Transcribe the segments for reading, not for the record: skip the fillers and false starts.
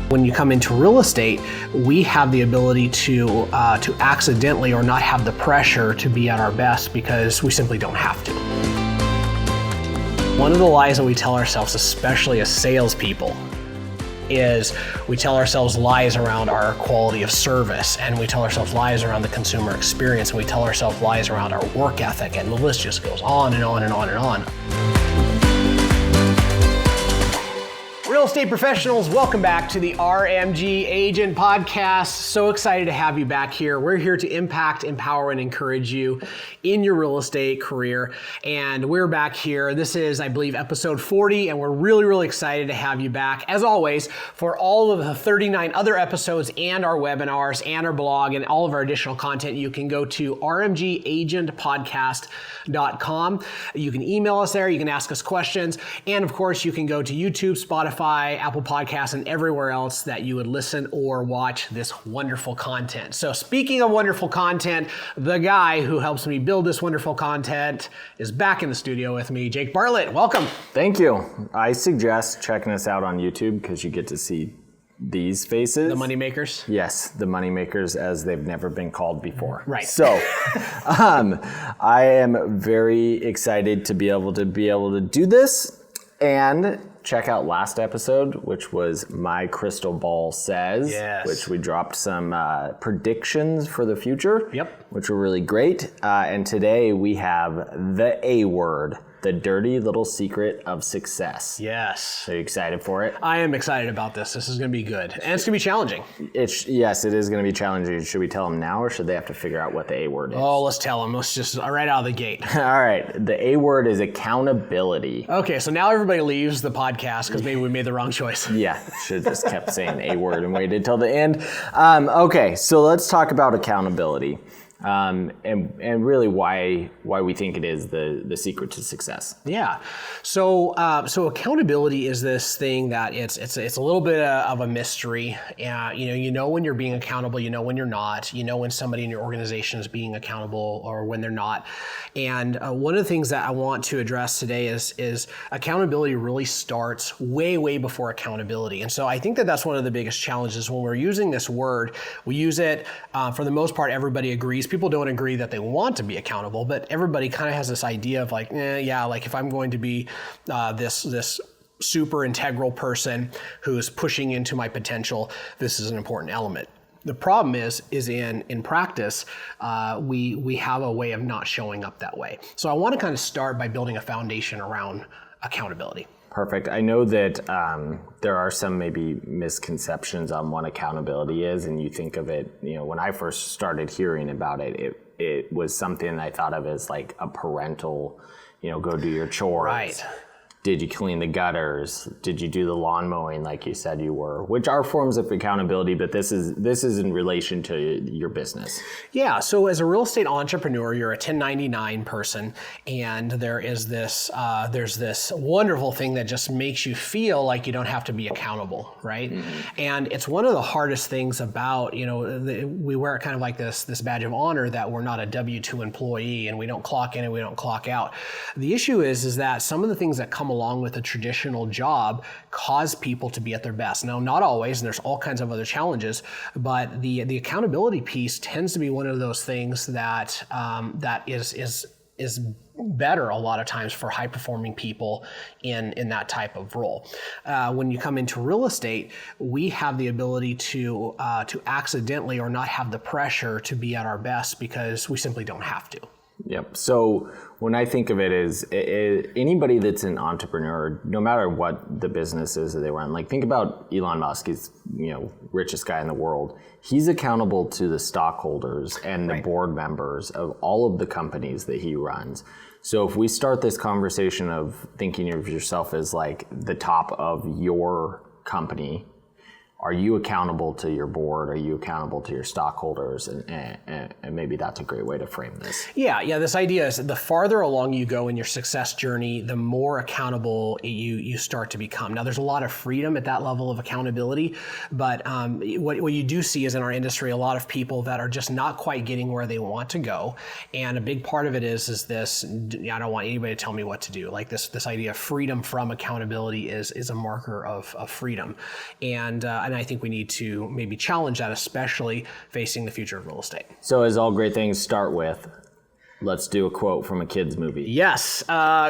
When you come into real estate, we have the ability to accidentally or not have the pressure to be at our best because we simply don't have to. One of the lies that we tell ourselves, especially as salespeople, is we tell ourselves lies around our quality of service, and we tell ourselves lies around the consumer experience, and we tell ourselves lies around our work ethic, and the list just goes on and on and on and on. Real estate professionals, welcome back to the RMG Agent Podcast. So excited to have you back here. We're here to impact, empower, and encourage you in your real estate career. And we're back here. This is, I believe, episode 40, and we're really excited to have you back. As always, for all of the 39 other episodes and our webinars and our blog and all of our additional content, you can go to rmgagentpodcast.com. You can email us there. You can ask us questions. And of course, you can go to YouTube, Spotify, Apple Podcasts, and everywhere else that you would listen or watch this wonderful content. So speaking of wonderful content, the guy who helps me build this wonderful content is back in the studio with me. Jake Bartlett, welcome. Thank you. I suggest checking us out on YouTube because you get to see these faces. The money makers? Yes, the money makers as they've never been called before. Right. So I am very excited to be able to do this and check out last episode, which was My Crystal Ball Says, which we dropped some predictions for the future, which were really great. And today we have the A word, the dirty little secret of success. Yes. Are you excited for it? I am excited about this. This is going to be good. And it's going to be challenging. Yes, it is going to be challenging. Should we tell them now or should they have to figure out what the A word is? Oh, let's tell them. Let's just right out of the gate. All right. The A word is accountability. Okay, so now everybody leaves the podcast because maybe we made the wrong choice. Yeah, should have just kept saying A word and waited till the end. Okay, so let's talk about accountability. And really why we think it is the secret to success. Yeah. So accountability is this thing that it's a little bit of a mystery. You know when you're being accountable, you know when you're not, you know when somebody in your organization is being accountable or when they're not. And one of the things that I want to address today is accountability really starts way before accountability. And so I think that that's one of the biggest challenges when we're using this word. We use it, for the most part, everybody agrees. People don't agree that they want to be accountable, but everybody kind of has this idea of like, like if I'm going to be this super integral person who's pushing into my potential, this is an important element. The problem is in practice, we have a way of not showing up that way. So I want to kind of start by building a foundation around accountability. Perfect. I know that there are some maybe misconceptions on what accountability is, and you think of it, when I first started hearing about it, it was something I thought of as like a parental, go do your chores. Right. Did you clean the gutters? Did you do the lawn mowing like you said you were? Which are forms of accountability, but this is in relation to your business. Yeah. So as a real estate entrepreneur, you're a 1099 person, and there's this wonderful thing that just makes you feel like you don't have to be accountable, right? Mm-hmm. And it's one of the hardest things about we wear it kind of like this badge of honor that we're not a W-2 employee and we don't clock in and we don't clock out. The issue is that some of the things that come along with a traditional job cause people to be at their best. Now, not always, and there's all kinds of other challenges, but the accountability piece tends to be one of those things that is better a lot of times for high performing people in that type of role. When you come into real estate, we have the ability to accidentally or not have the pressure to be at our best because we simply don't have to. Yep. So when I think of it as anybody that's an entrepreneur, no matter what the business is that they run, like think about Elon Musk, he's richest guy in the world. He's accountable to the stockholders and the board members of all of the companies that he runs. So if we start this conversation of thinking of yourself as like the top of your company, are you accountable to your board? Are you accountable to your stockholders? And maybe that's a great way to frame this. Yeah. This idea is the farther along you go in your success journey, the more accountable you start to become. Now, there's a lot of freedom at that level of accountability, but what you do see is in our industry, a lot of people that are just not quite getting where they want to go. And a big part of it is this, I don't want anybody to tell me what to do. Like this idea of freedom from accountability is a marker of freedom. And and I think we need to maybe challenge that, especially facing the future of real estate. So as all great things start with, let's do a quote from a kid's movie. Yes,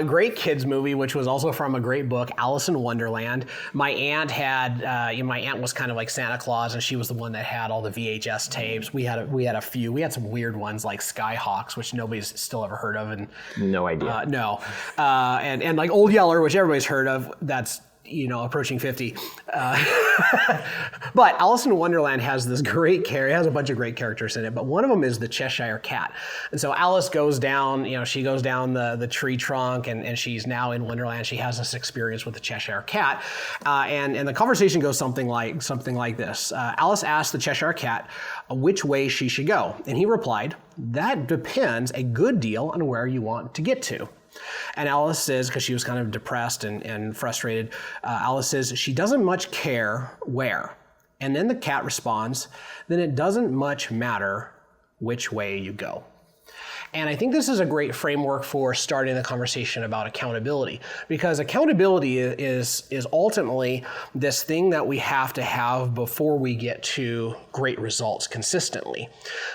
great kids movie, which was also from a great book, Alice in Wonderland. My aunt was kind of like Santa Claus, and she was the one that had all the VHS tapes. We had a few. We had some weird ones like Skyhawks, which nobody's still ever heard of, and No idea. no, and like Old Yeller, which everybody's heard of. That's approaching 50. But Alice in Wonderland has this great character. It has a bunch of great characters in it, but one of them is the Cheshire Cat. And so Alice goes down, she goes down the tree trunk, and she's now in Wonderland. She has this experience with the Cheshire Cat. And the conversation goes something like this. Alice asked the Cheshire Cat which way she should go. And he replied, "That depends a good deal on where you want to get to." And Alice says, because she was kind of depressed and frustrated, Alice says, "She doesn't much care where." And then the cat responds, "Then it doesn't much matter which way you go." And I think this is a great framework for starting the conversation about accountability, because accountability is ultimately this thing that we have to have before we get to great results consistently.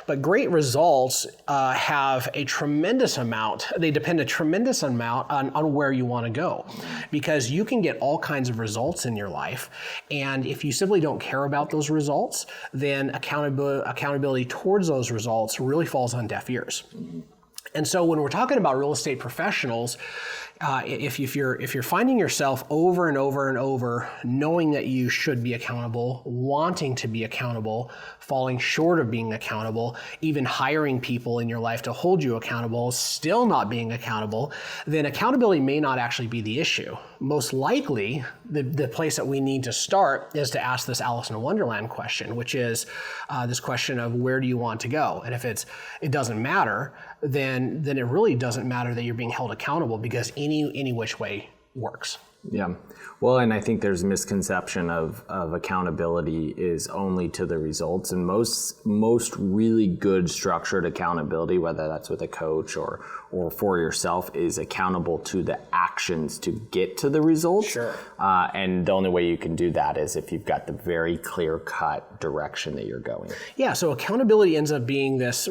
But great results have a tremendous amount, they depend a tremendous amount on where you want to go, because you can get all kinds of results in your life. And if you simply don't care about those results, then accountability towards those results really falls on deaf ears. And so when we're talking about real estate professionals, if you're finding yourself over and over and over knowing that you should be accountable, wanting to be accountable, falling short of being accountable, even hiring people in your life to hold you accountable, still not being accountable, then accountability may not actually be the issue. Most likely, the place that we need to start is to ask this Alice in Wonderland question, which is this question of where do you want to go? And if it doesn't matter, then it really doesn't matter that you're being held accountable, because any which way works. Yeah. Well, and I think there's a misconception of accountability is only to the results, and most really good structured accountability, whether that's with a coach or for yourself, is accountable to the actions to get to the results. Sure. And the only way you can do that is if you've got the very clear-cut direction that you're going. Yeah, so accountability ends up being this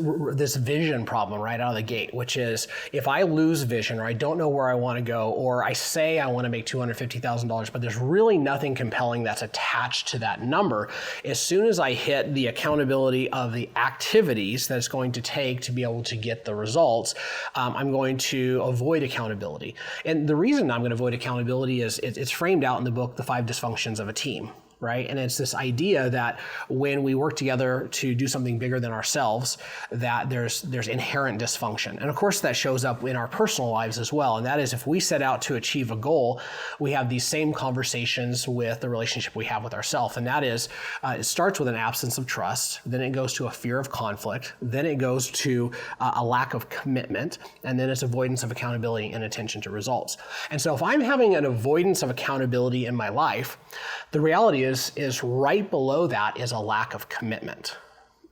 vision problem right out of the gate, which is if I lose vision, or I don't know where I want to go, or I say I want to make $250,000, but there's really nothing compelling that's attached to that number, as soon as I hit the accountability of the activities that it's going to take to be able to get the results, I'm going to avoid accountability. And the reason I'm going to avoid accountability is it's framed out in the book, The Five Dysfunctions of a Team. Right? And it's this idea that when we work together to do something bigger than ourselves, that there's inherent dysfunction. And of course that shows up in our personal lives as well. And that is, if we set out to achieve a goal, we have these same conversations with the relationship we have with ourselves. And that is, it starts with an absence of trust, then it goes to a fear of conflict, then it goes to a lack of commitment, and then it's avoidance of accountability and attention to results. And so if I'm having an avoidance of accountability in my life, the reality is right below that is a lack of commitment.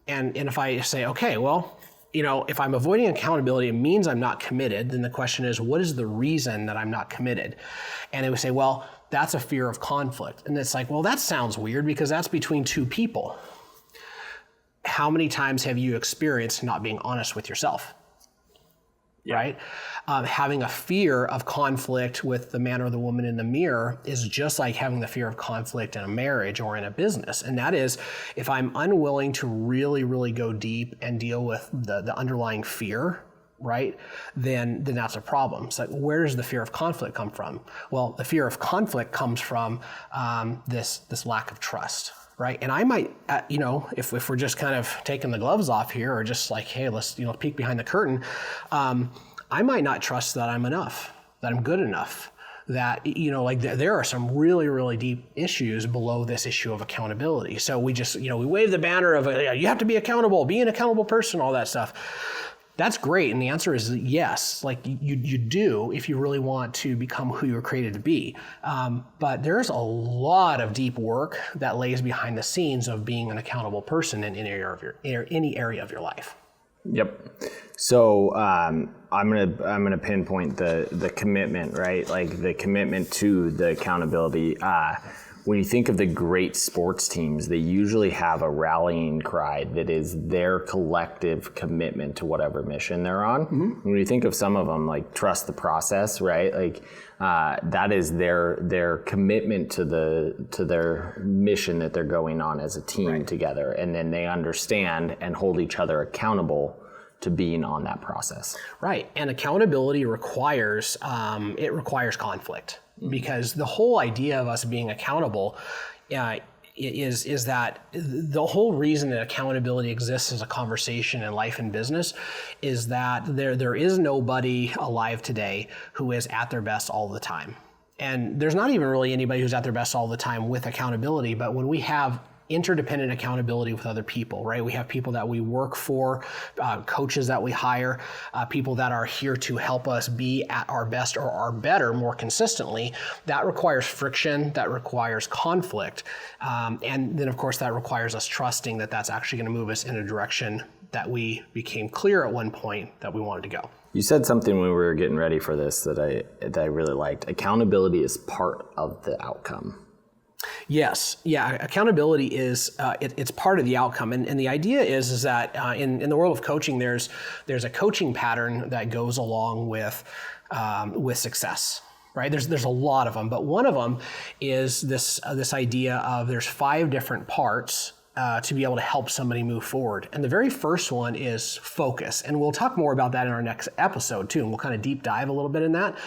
And if I say, okay, well, if I'm avoiding accountability, it means I'm not committed, then the question is, what is the reason that I'm not committed? And they would say, well, that's a fear of conflict. And it's like, well, that sounds weird, because that's between two people. How many times have you experienced not being honest with yourself? Yeah. Right? Having a fear of conflict with the man or the woman in the mirror is just like having the fear of conflict in a marriage or in a business. And that is, if I'm unwilling to really, really go deep and deal with the underlying fear, right, then that's a problem. So where does the fear of conflict come from? Well, the fear of conflict comes from this lack of trust. Right. And I might, if we're just kind of taking the gloves off here, or just like, hey, let's, peek behind the curtain, I might not trust that I'm enough, that I'm good enough, that, there are some really, really deep issues below this issue of accountability. So we just, we wave the banner of, you have to be accountable, be an accountable person, all that stuff. That's great. And the answer is yes, like you do if you really want to become who you were created to be. But there's a lot of deep work that lays behind the scenes of being an accountable person in any area of your life. Yep. So I'm gonna pinpoint the commitment, right? Like the commitment to the accountability. when you think of the great sports teams, they usually have a rallying cry that is their collective commitment to whatever mission they're on. When you think of some of them, like trust the process, right? Like that is their commitment to their mission that they're going on as a team together, and then they understand and hold each other accountable to being on that process. Right, and accountability requires conflict, because the whole idea of us being accountable is that the whole reason that accountability exists as a conversation in life and business is that there is nobody alive today who is at their best all the time. And there's not even really anybody who's at their best all the time with accountability, but when we have interdependent accountability with other people, right? We have people that we work for, coaches that we hire, people that are here to help us be at our best or our better more consistently. That requires friction, that requires conflict. And then of course that requires us trusting that that's actually going to move us in a direction that we became clear at one point that we wanted to go. You said something when we were getting ready for this that I really liked. Accountability is part of the outcome. Yes, yeah. Accountability is it's part of the outcome, and the idea is that in the world of coaching, there's a coaching pattern that goes along with success. Right? There's a lot of them, but one of them is this idea of there's 5 different parts to be able to help somebody move forward. And the very first one is focus, and we'll talk more about that in our next episode too, and we'll kind of deep dive a little bit in that.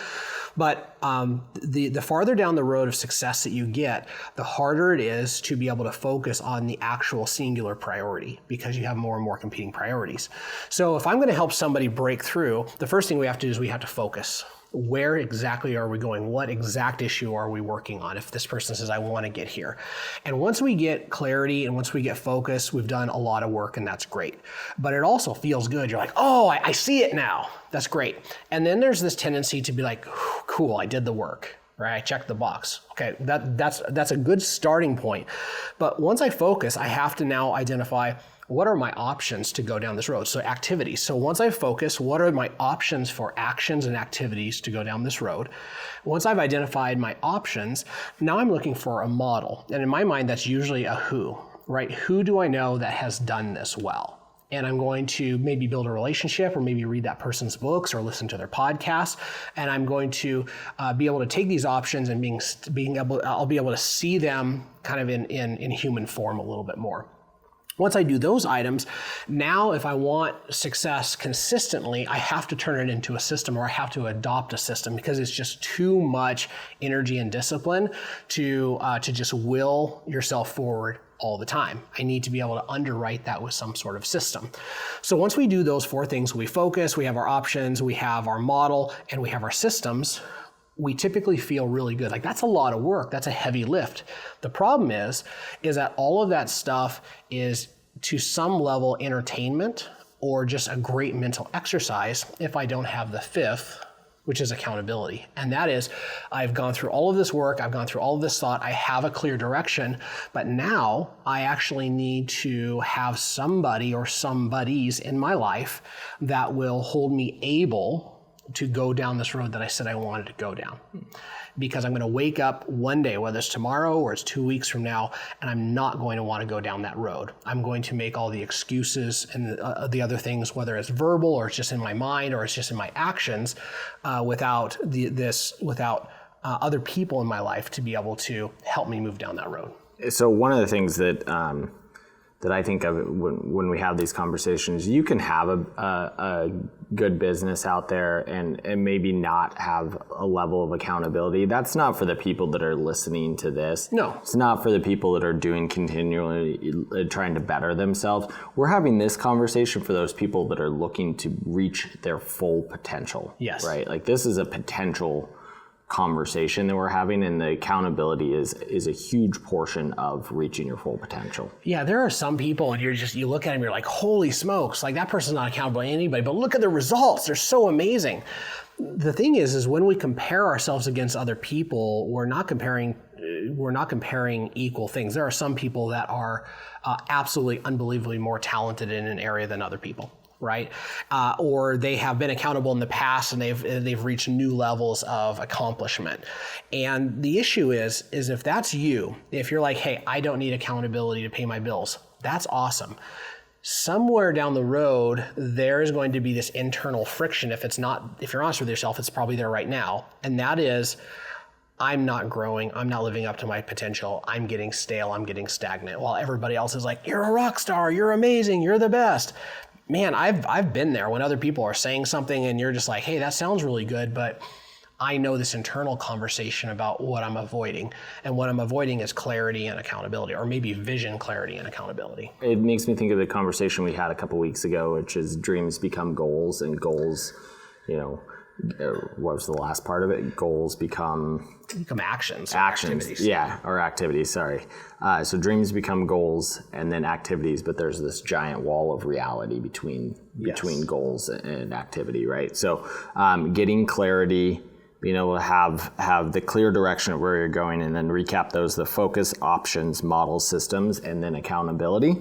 But the farther down the road of success that you get, the harder it is to be able to focus on the actual singular priority, because you have more and more competing priorities. So if I'm going to help somebody break through, the first thing we have to do is we have to focus. Where exactly are we going? What exact issue are we working on? If this person says, I want to get here. And once we get clarity and once we get focus, we've done a lot of work, and that's great. But it also feels good. You're like, oh, I see it now. That's great. And then there's this tendency to be like, cool, I did the work. Right? I checked the box. Okay, that's a good starting point. But once I focus, I have to now identify what are my options to go down this road? So activities. So once I focus, what are my options for actions and activities to go down this road? Once I've identified my options, now I'm looking for a model. And in my mind, that's usually a who, right? Who do I know that has done this well? And I'm going to maybe build a relationship, or maybe read that person's books or listen to their podcasts. And I'm going to be able to take these options and I'll be able to see them kind of in human form a little bit more. Once I do those items, now if I want success consistently, I have to turn it into a system, or I have to adopt a system, because it's just too much energy and discipline to just will yourself forward all the time. I need to be able to underwrite that with some sort of system. So once we do those 4 things, we focus, we have our options, we have our model, and we have our systems, we typically feel really good. Like, that's a lot of work. That's a heavy lift. The problem is that all of that stuff is to some level entertainment or just a great mental exercise if I don't have the 5th, which is accountability. And that is, I've gone through all of this work, I've gone through all of this thought, I have a clear direction, but now I actually need to have somebody or somebodies in my life that will hold me able to go down this road that I said I wanted to go down. Because I'm going to wake up one day, whether it's tomorrow or it's 2 weeks from now, and I'm not going to want to go down that road. I'm going to make all the excuses and the other things, whether it's verbal or it's just in my mind or it's just in my actions, without other people in my life to be able to help me move down that road. So one of the things that I think of when we have these conversations, you can have a good business out there and maybe not have a level of accountability. That's not for the people that are listening to this. No. It's not for the people that are doing continually trying to better themselves. We're having this conversation for those people that are looking to reach their full potential. Yes. Right? Like, this is a potential conversation that we're having, and the accountability is a huge portion of reaching your full potential. Yeah, there are some people, and you look at them, you're like, holy smokes, like, that person's not accountable to anybody, but look at the results, they're so amazing. The thing is when we compare ourselves against other people, we're not comparing equal things. There are some people that are absolutely unbelievably more talented in an area than other people. right? Or they have been accountable in the past and they've reached new levels of accomplishment. And the issue is if that's you, if you're like, hey, I don't need accountability to pay my bills, that's awesome. Somewhere down the road, there is going to be this internal friction. If you're honest with yourself, it's probably there right now. And that is, I'm not growing. I'm not living up to my potential. I'm getting stale. I'm getting stagnant. While everybody else is like, you're a rock star. You're amazing. You're the best. Man, I've been there when other people are saying something and you're just like, hey, that sounds really good, but I know this internal conversation about what I'm avoiding. And what I'm avoiding is clarity and accountability, or maybe vision, clarity, and accountability. It makes me think of the conversation we had a couple weeks ago, which is dreams become goals, and goals, what was the last part of it? Goals become actions. Activities. Yeah, or activities, sorry. So dreams become goals and then activities, but there's this giant wall of reality between goals and activity, right? So getting clarity, being able to have the clear direction of where you're going, and then recap those, the focus, options, model, systems, and then accountability.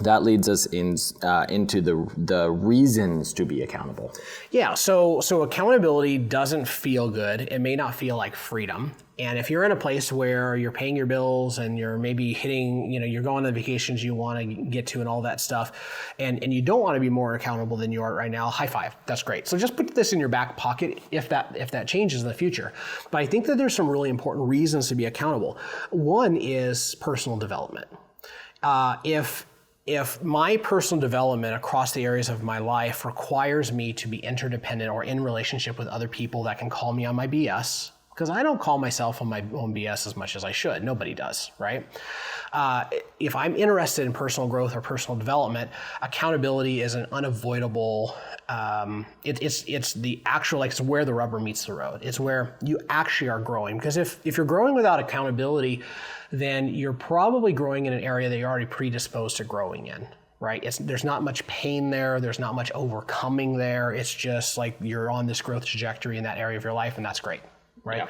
That leads us into the reasons to be accountable. Yeah, so accountability doesn't feel good. It may not feel like freedom. And if you're in a place where you're paying your bills and you're maybe hitting, you're going on the vacations you want to get to and all that stuff, and you don't want to be more accountable than you are right now, high five, that's great. So just put this in your back pocket if that changes in the future. But I think that there's some really important reasons to be accountable. One is personal development. If my personal development across the areas of my life requires me to be interdependent or in relationship with other people that can call me on my BS, because I don't call myself on my own BS as much as I should. Nobody does, right? If I'm interested in personal growth or personal development, accountability is an unavoidable, it's the actual, it's where the rubber meets the road. It's where you actually are growing. Because if you're growing without accountability, then you're probably growing in an area that you're already predisposed to growing in, right? There's not much pain there. There's not much overcoming there. It's just like you're on this growth trajectory in that area of your life, and that's great, right? Yeah.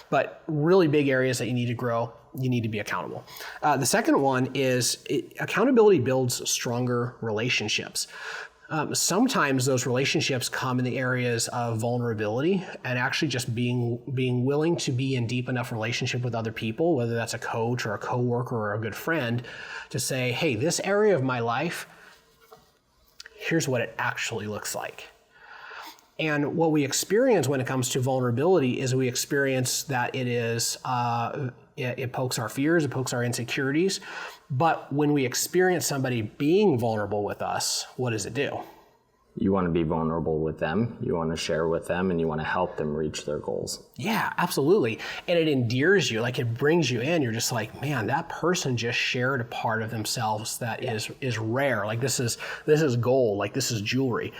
But really big areas that you need to grow, you need to be accountable. The second one is accountability builds stronger relationships. Sometimes those relationships come in the areas of vulnerability and actually just being willing to be in deep enough relationship with other people, whether that's a coach or a coworker or a good friend, to say, hey, this area of my life, here's what it actually looks like. And what we experience when it comes to vulnerability is we experience that it pokes our fears, it pokes our insecurities. But when we experience somebody being vulnerable with us, what does it do? You want to be vulnerable with them, you want to share with them, and you want to help them reach their goals. Yeah, absolutely. And it endears you, like it brings you in. You're just like, man, that person just shared a part of themselves that is rare. Like this is gold, like this is jewelry.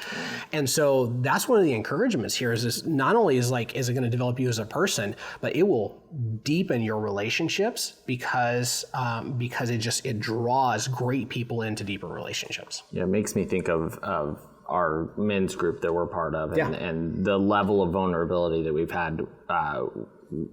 And so that's one of the encouragements here is not only is it going to develop you as a person, but it will deepen your relationships because it draws great people into deeper relationships. Yeah, it makes me think of our men's group that we're part of, and the level of vulnerability that we've had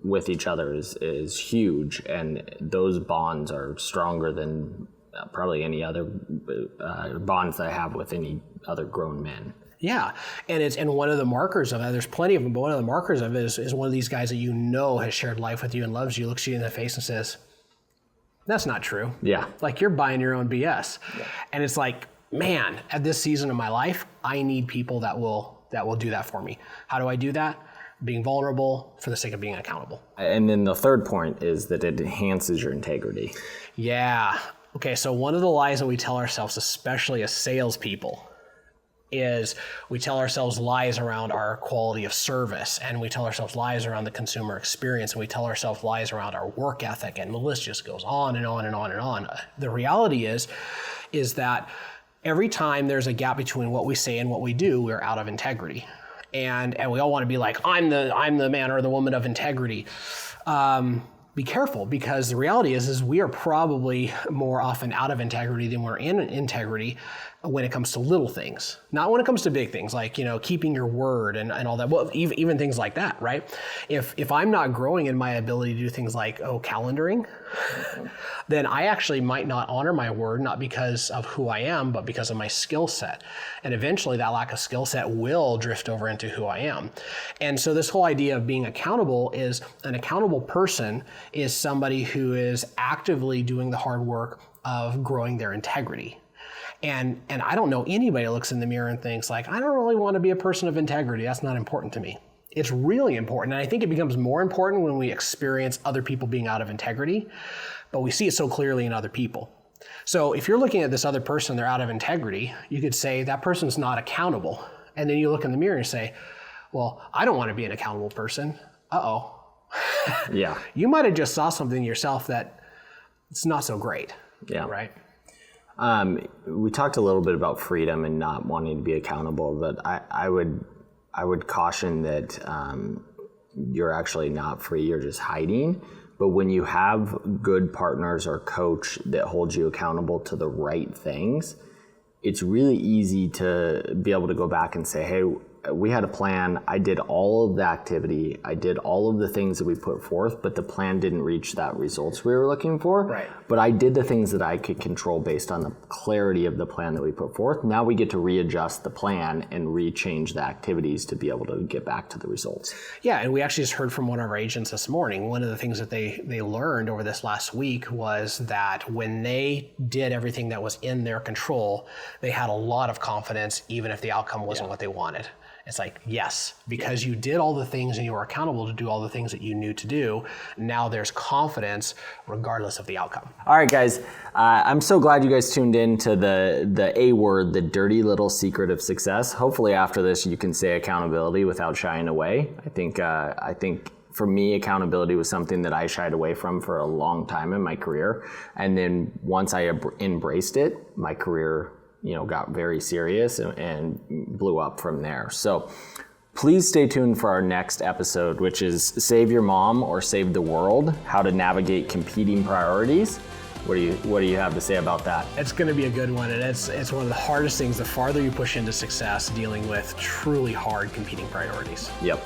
with each other is huge, and those bonds are stronger than probably any other bonds that I have with any other grown men. Yeah, and one of the markers of it, there's plenty of them, but one of the markers of it is one of these guys that has shared life with you and loves you, looks you in the face and says, that's not true. Yeah. Like you're buying your own BS. Yeah. And it's like, man, at this season of my life, I need people that will do that for me. How do I do that? Being vulnerable for the sake of being accountable. And then the third point is that it enhances your integrity. Yeah. Okay, so one of the lies that we tell ourselves, especially as salespeople, is we tell ourselves lies around our quality of service, and we tell ourselves lies around the consumer experience, and we tell ourselves lies around our work ethic, and the list just goes on and on and on and on. The reality is that every time there's a gap between what we say and what we do, we're out of integrity. And we all want to be like, I'm the man or the woman of integrity. be careful, because the reality is we are probably more often out of integrity than we're in integrity when it comes to little things. Not when it comes to big things like, keeping your word and all that. Well, even things like that, right? If I'm not growing in my ability to do things like, calendaring, then I actually might not honor my word, not because of who I am, but because of my skill set. And eventually that lack of skill set will drift over into who I am. And so this whole idea of being accountable is an accountable person is somebody who is actively doing the hard work of growing their integrity. And I don't know anybody that looks in the mirror and thinks like, I don't really want to be a person of integrity. That's not important to me. It's really important. And I think it becomes more important when we experience other people being out of integrity, but we see it so clearly in other people. So if you're looking at this other person, they're out of integrity, you could say that person's not accountable. And then you look in the mirror and say, well, I don't want to be an accountable person. Uh-oh. Yeah. You might have just saw something in yourself that it's not so great. Yeah. Right? We talked a little bit about freedom and not wanting to be accountable, but I would caution that you're actually not free, you're just hiding. But when you have good partners or coach that holds you accountable to the right things, it's really easy to be able to go back and say, hey, we had a plan. I did all of the activity. I did all of the things that we put forth, but the plan didn't reach that results we were looking for. Right. But I did the things that I could control based on the clarity of the plan that we put forth. Now we get to readjust the plan and rechange the activities to be able to get back to the results. Yeah, and we actually just heard from one of our agents this morning. One of the things that they learned over this last week was that when they did everything that was in their control, they had a lot of confidence, even if the outcome wasn't what they wanted. It's like, yes, because you did all the things and you were accountable to do all the things that you knew to do. Now there's confidence regardless of the outcome. All right, guys. I'm so glad you guys tuned in to the A word, the dirty little secret of success. Hopefully after this, you can say accountability without shying away. I think for me, accountability was something that I shied away from for a long time in my career. And then once I embraced it, my career got very serious and blew up from there. So please stay tuned for our next episode, which is Save Your Mom or Save the World, how to navigate competing priorities. What do you have to say about that? It's going to be a good one, and it's one of the hardest things the farther you push into success, dealing with truly hard competing priorities. Yep.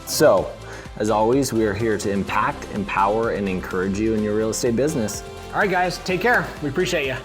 So, as always, we are here to impact, empower, and encourage you in your real estate business. All right, guys, take care. We appreciate you.